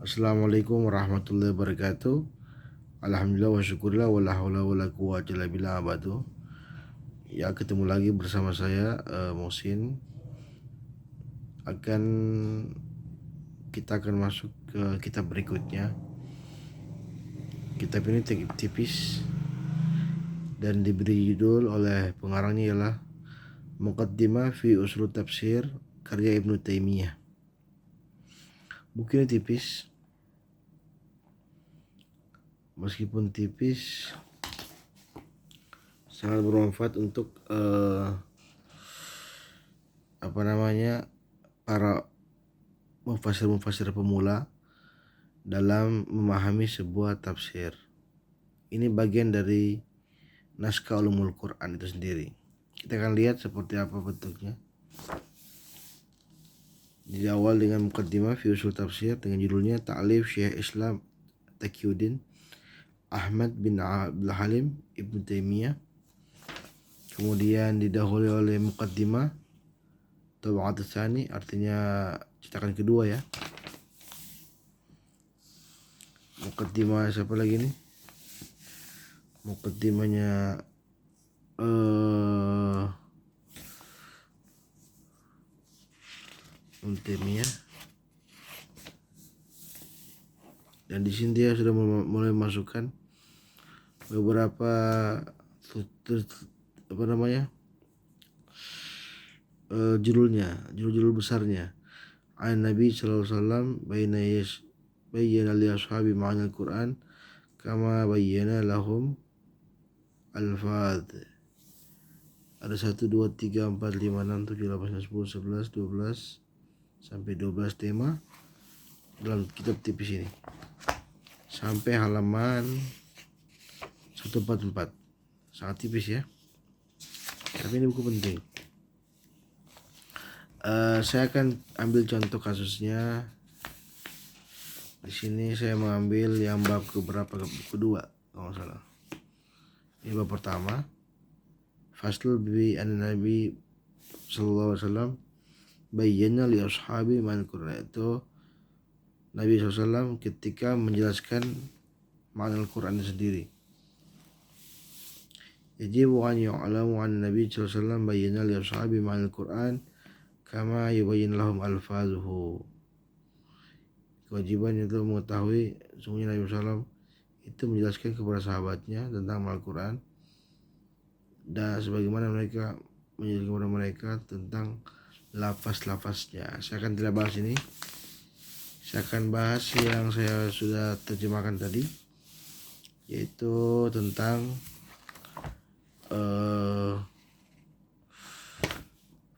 Assalamualaikum warahmatullahi wabarakatuh. Alhamdulillah wa syukurillah wa la haula wa la quwwata illa billah abadu. Ya, ketemu lagi bersama saya Musin. Kita akan masuk ke kitab berikutnya. Kitab ini tipis dan diberi judul oleh pengarangnya ialah Muqaddimah fi Ushul Tafsir karya Ibnu Taimiyah. Buku ini tipis. Meskipun tipis, sangat bermanfaat untuk para mufasir pemula dalam memahami sebuah tafsir. Ini bagian dari naskah ulumul Quran itu sendiri. Kita akan lihat seperti apa bentuknya. Di awal dengan muqaddimah fi usul tafsir dengan judulnya Ta'lif Syekh Islam Taqiyuddin Ahmad bin Abdul Halim Ibnu Taimiyah. Kemudian didahului oleh muqaddimah Tab'at Tsani, artinya cetakan kedua ya. Muqaddimah siapa lagi nih? Muqaddimahnya Ibnu Taimiyah. Dan di sini dia sudah mulai masukkan beberapa judul besarnya. Nabi sallallahu alaihi wasallam bayyana li ashabi ma'anil Quran kama bayyana lahum alfaz. Ada 1, 2, 3, 4, 5, 6, 7, 8, 10, 11, 12 sampai 12 tema dalam kitab tipis ini sampai halaman 144. Sangat tipis ya, tapi ini buku penting. Saya akan ambil contoh kasusnya. Di sini saya mengambil yang bab kedua kalau nggak salah. Ini bab pertama. Faslul bi an-nabi sallallahu alaihi wasallam bayyana li ashabi ma'al Qur'an. Itu Nabi SAW ketika menjelaskan makna Al-Quran sendiri. Yajibu an yu'lamu an Nabi SAW bayyana li ashabi makna Al-Quran kama yubayyin lahum alfazuhu. Kewajiban itu mengetahui sungguhnya Nabi SAW itu menjelaskan kepada sahabatnya tentang Al-Quran dan sebagaimana mereka menjelaskan kepada mereka tentang lafaz-lafaznya. Saya akan tidak bahas ini. Saya akan bahas yang saya sudah terjemahkan tadi, yaitu tentang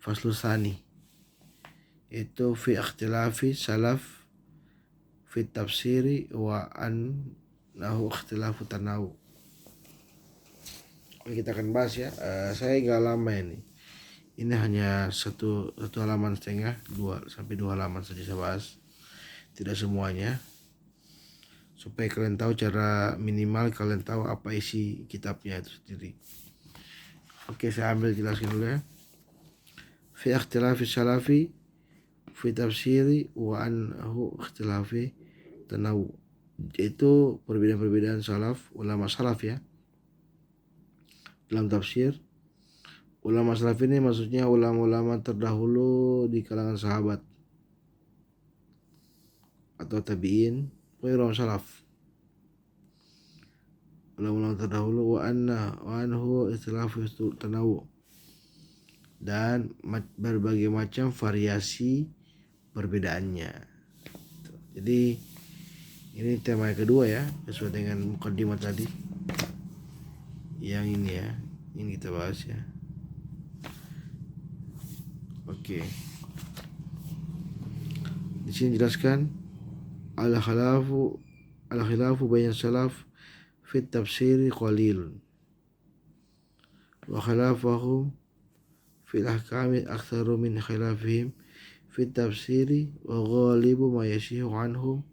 Faslul Tsani, yaitu fi ikhtilafi salaf fi tafsiri wa annahu ikhtilafu tanawu. Kita akan bahas ya. Saya nggak lama ini. Ini hanya satu halaman setengah, 2 halaman saja saya bahas. Tidak semuanya, supaya kalian tahu minimal kalian tahu apa isi kitabnya itu sendiri. Oke, saya ambil jelaskan dulu ya. Fi ikhtilafi salafi fi tafsiri wa anhu ikhtilafi tanawu. Itu perbedaan-perbedaan ulama salaf ya dalam tafsir. Ulama salaf ini maksudnya ulama-ulama terdahulu di kalangan sahabat atau tabi'in, ulama salaf, ulama terdahulu. Wa anhu ikhtilafu tanawu, dan berbagai macam variasi perbedaannya. Jadi ini tema yang kedua ya, sesuai dengan muqaddimah tadi. Yang ini ya, ini kita bahas ya. Oke. Di sini jelaskan al-khilafu baina salaf fi tafsiri qalil wa khilafahum fi al-ahkami aktsaru min khilafihim fi tafsiri wa ghalibu ma yashihu anhum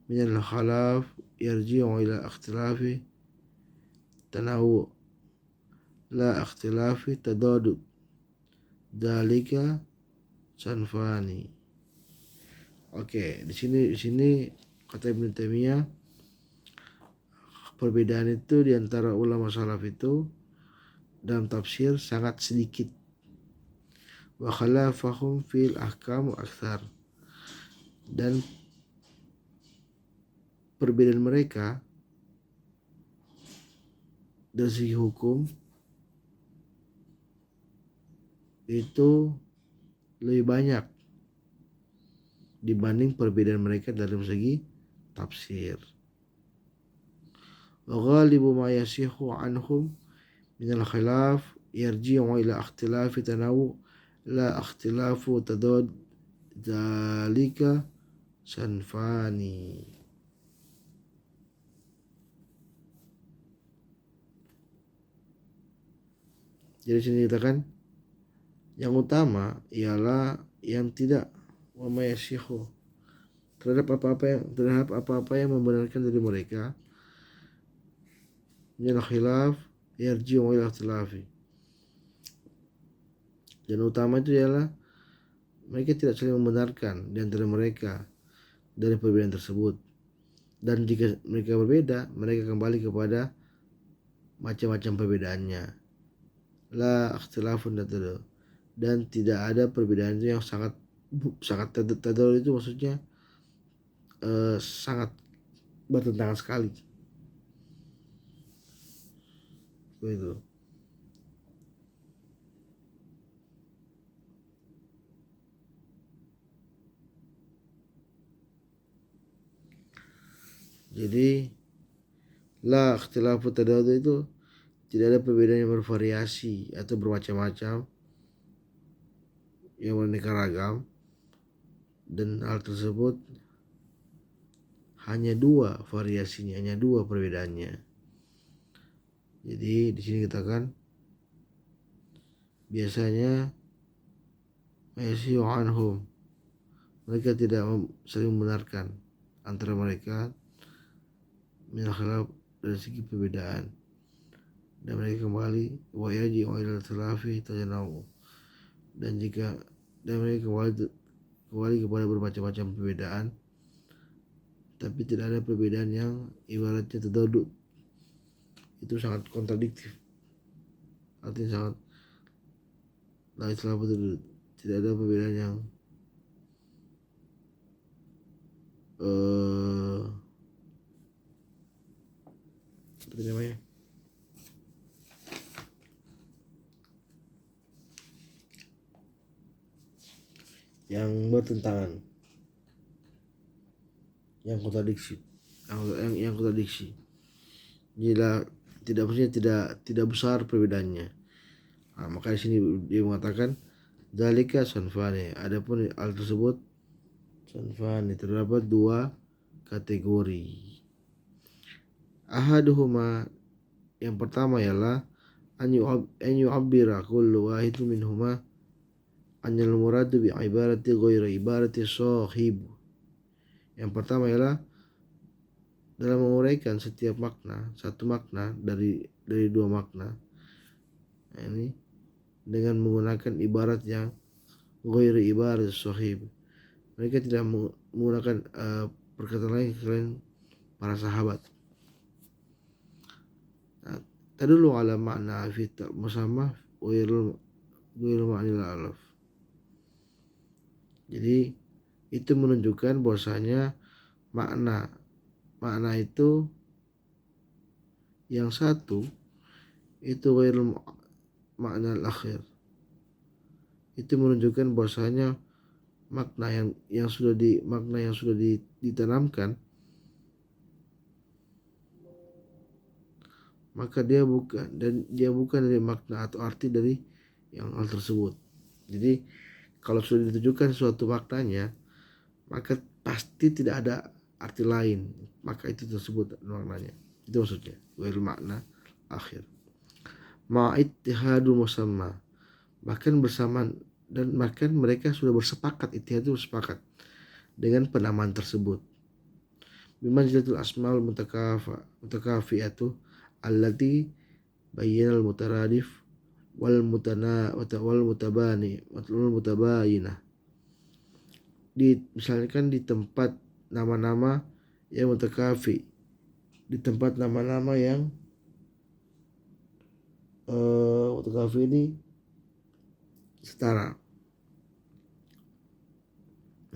min al-khilaf yarji'u ila ikhtilafi tanawu la ikhtilafi tadadud dalika sanfani. Oke, di sini kata Ibnu Taimiyah, perbedaan itu di antara ulama salaf itu dalam tafsir sangat sedikit. Wa khalafahum fil ahkam aktsar, dan perbedaan mereka dari segi hukum itu lebih banyak dibanding perbedaan mereka dalam segi tafsir. Wa ghalibu ma yasihu anhum min al-khilaf yarji'u ila ikhtilafi tanawu la ikhtilafu tadad dzalika sanfani. Jadi sini dikatakan yang utama ialah yang tidak wa ma yasihu, terhadap apa-apa yang membenarkan dari mereka min al-khilaf yarji'u ila ikhtilafi. Dan utama itu ialah mereka tidak saling membenarkan di antara mereka dari perbedaan tersebut. Dan jika mereka berbeda, mereka kembali kepada macam-macam perbedaannya. La ikhtilafun tadad. Dan tidak ada perbedaan itu yang sangat tadad itu maksudnya sangat bertentangan sekali. Begitu. Jadi la ikhtilafu tadad itu tidak ada perbedaan yang bervariasi atau bermacam-macam yang beraneka ragam, dan hal tersebut hanya dua variasinya, hanya dua perbedaannya. Jadi di sini katakan biasanya yasiu anhum, mereka tidak saling membenarkan antara mereka min khilaf dari segi perbedaan, dan mereka kembali wa yarji'u ila ikhtilafi tajanawu, dan mereka kembali kepada bermacam-macam perbedaan, tapi tidak ada perbedaan yang ibaratnya terduduk, itu sangat kontradiktif, artinya sangat la ikhtilafu tadad, tidak ada perbedaan yang seperti namanya yang bertentangan, yang kontradiksi, yang kontradiksi. Jika tidak, maksudnya tidak besar perbedaannya. Nah, maka di sini dia mengatakan dzalika sanfani, adapun hal tersebut sanfani, terdapat dua kategori. Ahaduhuma, yang pertama ialah an yu'abbira kullu wahidun minhuma anil muradu bi ibarati ghairi ibarati sahib. Yang pertama ialah dalam menguraikan setiap makna, satu makna dari dua makna. Nah, ini dengan menggunakan ibarat yang ghairi ibarat sahib. Mereka tidak menggunakan perkataan lain selain para sahabat. Nah, tadullu ala makna fi musamma wa ghairu ma'nil alaf. Jadi itu menunjukkan bahwasanya makna itu yang satu itu ghairu makna al-akhir. Itu menunjukkan bahwasanya makna yang sudah ditanamkan, maka dia bukan dari makna atau arti dari yang hal tersebut. Jadi kalau sudah ditujukan suatu maknanya, maka pasti tidak ada arti lain, maka itu tersebut maknanya. Itu maksudnya ghairu makna akhir. Ma'ittihadul musamma, bahkan bersamaan, dan bahkan mereka sudah bersepakat, ittihad itu bersepakat dengan penamaan tersebut. Bimanzilatul asmaul mutakafi'atu allati bayyana al-mutaradif wal mutabani wal mutabayinah. misalkan di tempat nama-nama yang mutakafi, di tempat nama-nama yang mutakafi ini setara.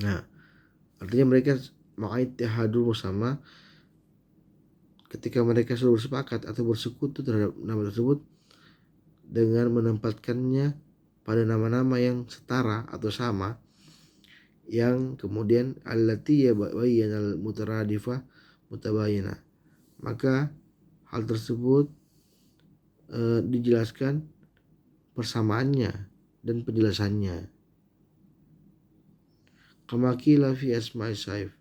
Nah, artinya mereka ma'itihadul bersama ketika mereka sudah bersepakat atau bersekutu terhadap nama tersebut dengan menempatkannya pada nama-nama yang setara atau sama, yang kemudian allati yabayyana al-mutaradifah mutabayina, maka hal tersebut dijelaskan persamaannya dan penjelasannya. Kama qila fi asma'i saif,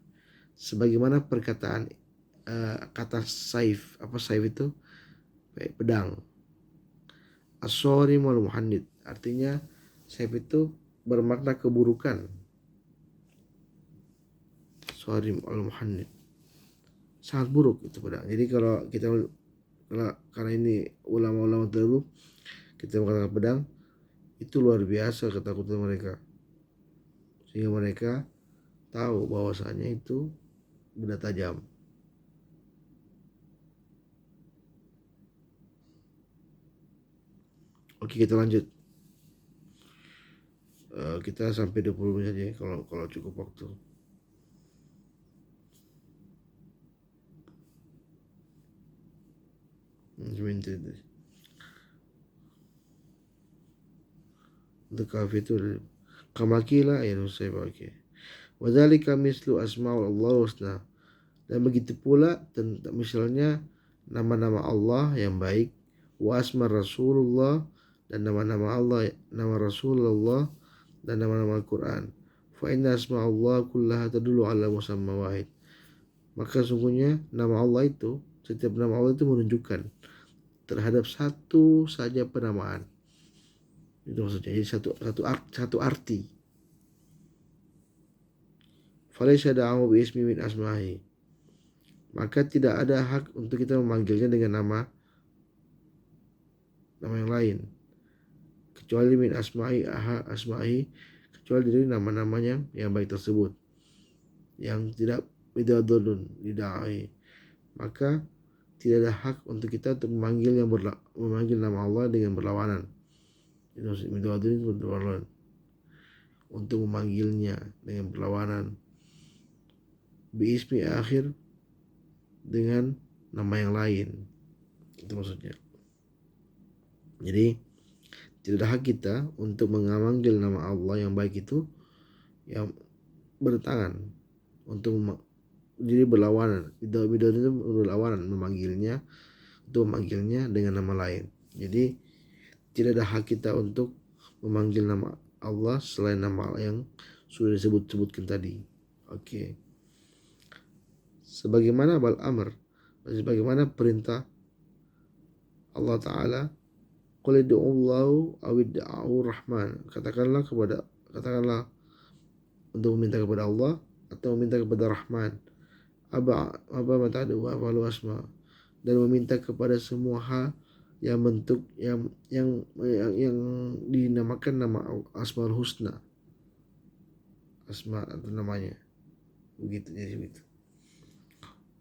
sebagaimana perkataan kata saif. Apa saif itu? Pedang. As-sarim wal muhannid, artinya saif itu bermakna keburukan. Sarim wal muhannid, sangat buruk itu pedang. Jadi kalau karena ini ulama-ulama dulu, kita mengatakan pedang itu luar biasa ketakutan mereka, sehingga mereka tahu bahwasanya itu benda tajam. Oke, kita lanjut. Kita sampai 20 menit aja kalau cukup waktu. Sebentar. Untuk kafe itu kamakila ya saya pakai. Wadzalika mislu asmaul Allah husna, dan begitu pula tentang misalnya nama-nama Allah yang baik, wa asma Rasulullah, dan nama-nama Allah, nama Rasulullah, dan nama-nama Al-Quran. Fa inna asma Allah kullaha tadullu ala musamma wahid, maka sungguhnya nama Allah itu, setiap nama Allah itu menunjukkan terhadap satu saja penamaan. Itu maksudnya, jadi satu arti. Falaysa da'ahu bi ismi min asma'i, maka tidak ada hak untuk kita memanggilnya dengan nama yang lain kecuali min asma'i, kecuali dari nama-namanya yang baik tersebut, yang tidak bidadun didai. Maka tidak ada hak untuk kita untuk memanggil nama Allah dengan berlawanan. Itu bidadun berlawanan, untuk memanggilnya dengan berlawanan. Biismi akhir, dengan nama yang lain. Itu maksudnya. Jadi tidak ada hak kita untuk memanggil nama Allah yang baik itu yang bertangan, untuk jadi berlawanan. Bidadun itu berlawanan, untuk memanggilnya dengan nama lain. Jadi tidak ada hak kita untuk memanggil nama Allah selain nama yang sudah disebutkan tadi. Oke. Sebagaimana sebagaimana perintah Allah Ta'ala, qul ud'uallahu aw ud'u rahman, katakanlah untuk meminta kepada Allah atau meminta kepada Rahman. Aba mata'adu wa afalu asma, dan meminta kepada semua hal yang bentuk yang dinamakan nama Asmaul Husna, asma atau namanya, begitu. Jadi begitu.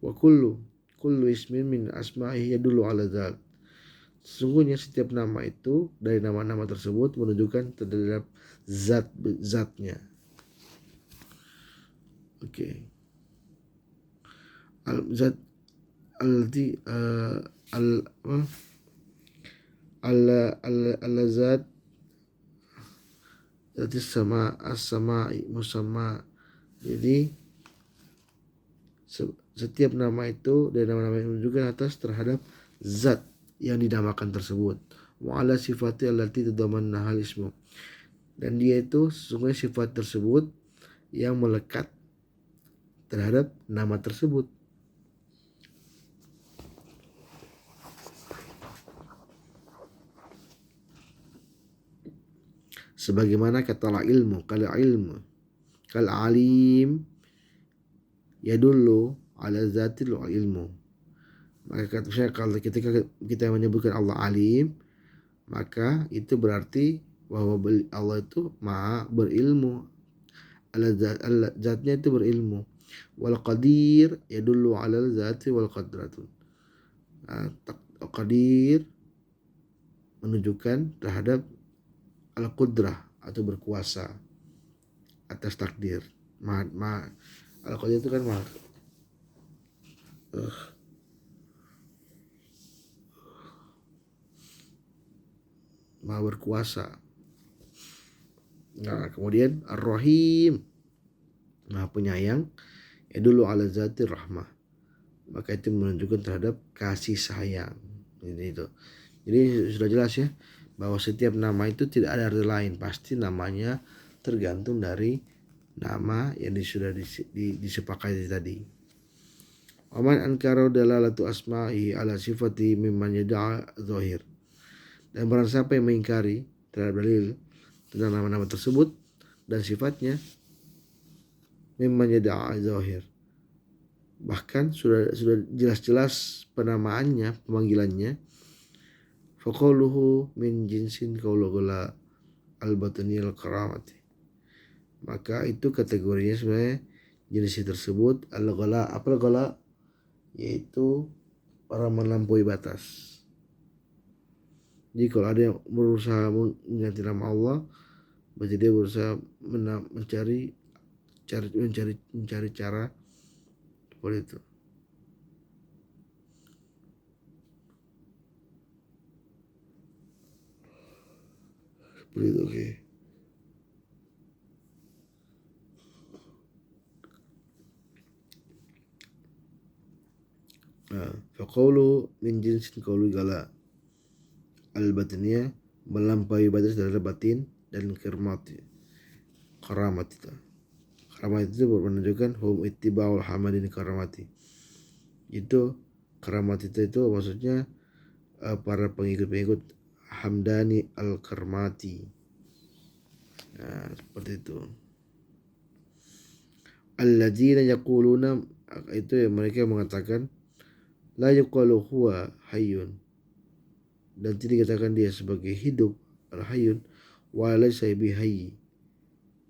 Wa kullu ismin min asma'ihi yadullu ala dzat, sesungguhnya setiap nama itu dari nama-nama tersebut menunjukkan terhadap zatnya. Oke. Al-zat alladhi al-zat zati sama as-sama'i musamma. Jadi setiap nama itu dari nama-nama yang menunjukkan atas terhadap zat yang dinamakan tersebut. Wa ala sifati allati tadamanna hal ismu, dan dia itu sesungguhnya sifat tersebut yang melekat terhadap nama tersebut. Sebagaimana kata ilmu, kal alim yadullu ala zatil ilmu. Maka kalau ketika kita menyebutkan Allah alim, maka itu berarti bahwa Allah itu maha berilmu. zatnya itu berilmu. Wal qadir yadullu ala zati wal qadratun. Qadir menunjukkan terhadap al-qudrah atau berkuasa atas takdir. Al-qadir itu kan maha berkuasa. Nah, kemudian Ar-Rahim, maha penyayang, yadullu ala zati rahmah. Maka itu menunjukkan terhadap kasih sayang. Jadi sudah jelas ya bahwa setiap nama itu tidak ada arti lain, pasti namanya tergantung dari nama yang sudah disepakati tadi. Waman ankara dalalatu asma'i ala sifati mimman yada'a zahir. Dan barang siapa yang mengingkari terhadap dalil tentang nama-nama tersebut dan sifatnya mimman yada'a zahir, bahkan sudah jelas-jelas penamaannya, pemanggilannya, faqauluhu min jinsin qaulul al-batinil karamati, maka itu kategorinya sebenarnya jenis tersebut al-ghala. Apa ghala? Yaitu orang melampaui batas. Jadi kalau ada yang berusaha mengganti nama Allah, berarti dia berusaha mencari cara seperti itu. Seperti itu, oke. Faqaulu min jinsin qaulu gala al-batiniyah, melampaui batas dari batin, dan karamat itu. Karamat itu menunjukkan hum ittiba'ul hamadin karamati. Itu karamat itu maksudnya para pengikut Hamdani al-Karmati. Nah, seperti itu. Alladzina yaquluna, itu yang mereka mengatakan la yuqalu huwa hayyun, dan tidak dikatakan dia sebagai hidup, al-hayyun, wa laysa bihayy.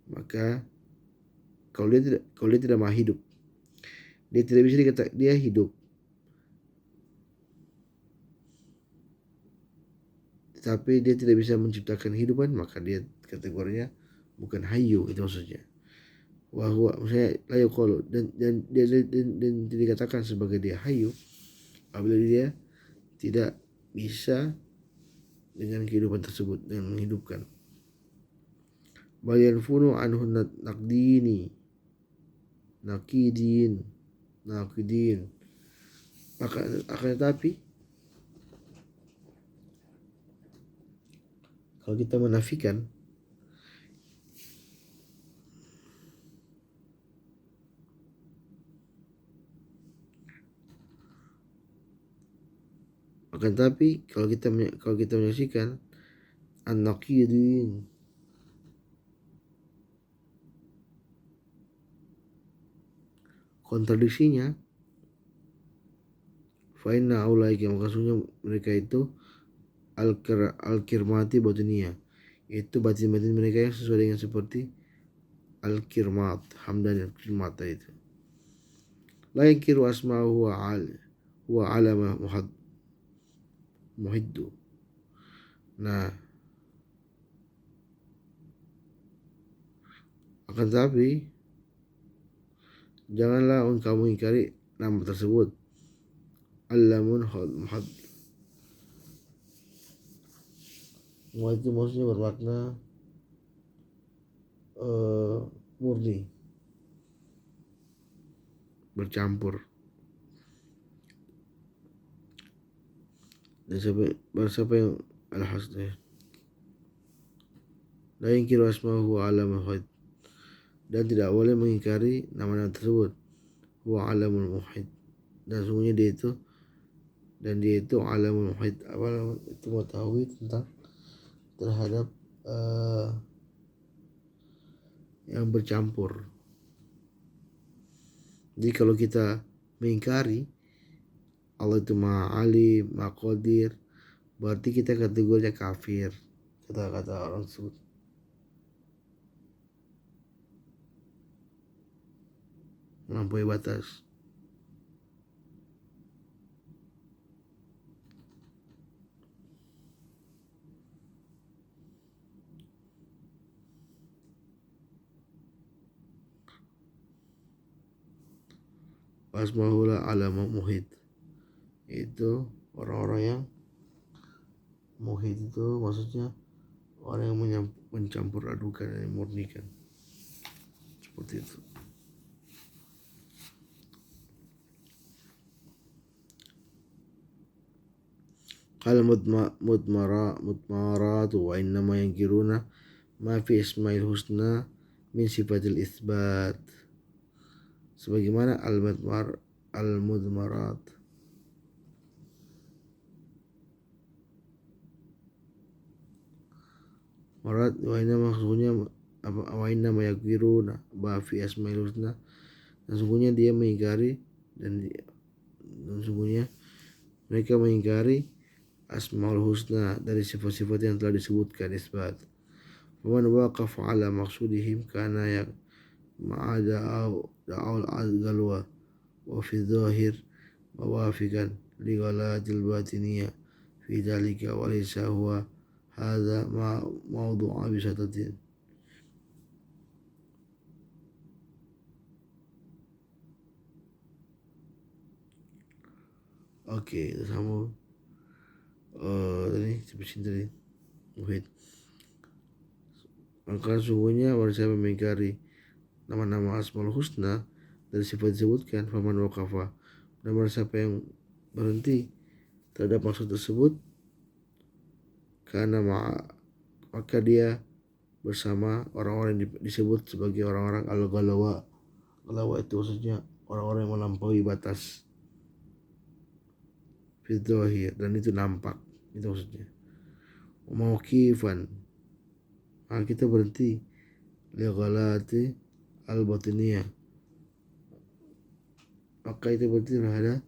Maka kalau dia tidak maha hidup, dia tidak bisa dikatakan dia hidup. Tapi dia tidak bisa menciptakan kehidupan, maka dia kategorinya bukan hayyu, itu maksudnya. Wa huwa, maksudnya la yuqalu, dan tidak dikatakan sebagai dia hayyu apabila dia tidak bisa dengan kehidupan tersebut, dengan menghidupkan. Bal yanfunu anhu nakidin. Akan tetapi kalau kita menafikan, kalau kita menyaksikan an-naqidin, kontradiksinya, fa inna ulaika, maka sesungguhnya mereka itu al-kirmati batiniyah, itu batin-batin mereka yang sesuai dengan seperti al-kirmat, hamdan al-kirmat itu. La yankiru asma'u huwa alama muhiddu. Nah, akan tetapi janganlah engkau mengingkari nama tersebut. Allamun muhad, itu maksudnya bermakna murni, bercampur. Dan siapa yang al-hasdeh, la yankiru asma'u huwa alama muhid, dan tidak boleh mengingkari nama-nama tersebut. Huwa alamul muhid, dan sungguhnya dia itu alamul muhid, itu mengetahui tentang terhadap yang bercampur. Jadi kalau kita mengingkari Allah itu maha alim, maha qadir, berarti kita kategorinya kafir, kata orang tersebut. melampaui batas. Wasmahula alama muhid, itu orang-orang yang muhid itu maksudnya orang yang mencampur adukan dan murnikan, seperti itu. Qala mutmaratu wa innama yankiruna ma fi ismail husna min sifatil isbat, sebagaimana al-mudmarat. Marat wa inna maksudnya wa inna mayakiruna ba fi asmail husna, dan sungguhnya dia mengingkari dan sungguhnya mereka mengingkari asmaul husna dari sifat-sifat yang telah disebutkan isbat. Waman waqafa ala maksudihim kana ya ma'ada da'ul galwa wa fi dhahir mawafikan li ghalatil batiniyah fi dhalika wa laysa huwa hadza mawdu'a bisatatin. Oke, kita sambung. Tadi tadi muhid. Maka sungguhnya orang siapa mengingkari nama-nama asmaul husna dari sifat disebutkan, faman waqafa, dan orang siapa yang berhenti terhadap maksud tersebut, karena maka dia bersama orang-orang yang disebut sebagai orang-orang al-ghalawa. Ghalawa itu maksudnya orang-orang yang melampaui batas fidzahir, dan itu nampak, itu maksudnya. Mauqifan, maka kita berhenti li ghalati al-batiniyah, maka itu berarti ada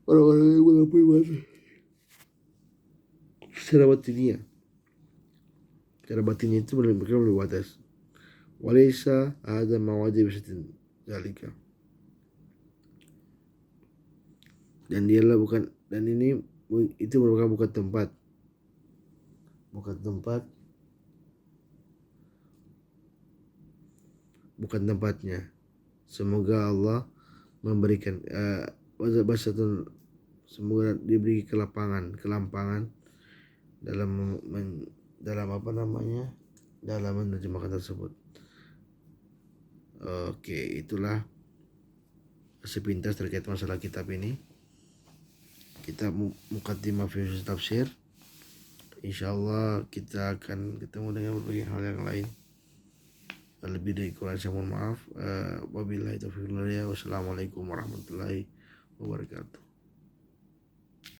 orang-orang yang melampaui batas secara batiniyah. Secara batinnya itu mereka melampaui batas. Walaysa hadza mawadi bisatin zalika, dan dialah bukan, dan ini itu merupakan bukan tempatnya. Semoga Allah memberikan semoga diberi kelampangan dalam dalam menerjemahkan tersebut. Oke, itulah sepintas terkait masalah kitab ini. Kita muqaddimah fi tafsir. Insyaallah kita akan ketemu dengan berbagai hal yang lain. Lebih dari kurang saya mohon maaf. Wabillahi taufiq wal hidayah. Wassalamualaikum warahmatullahi wabarakatuh.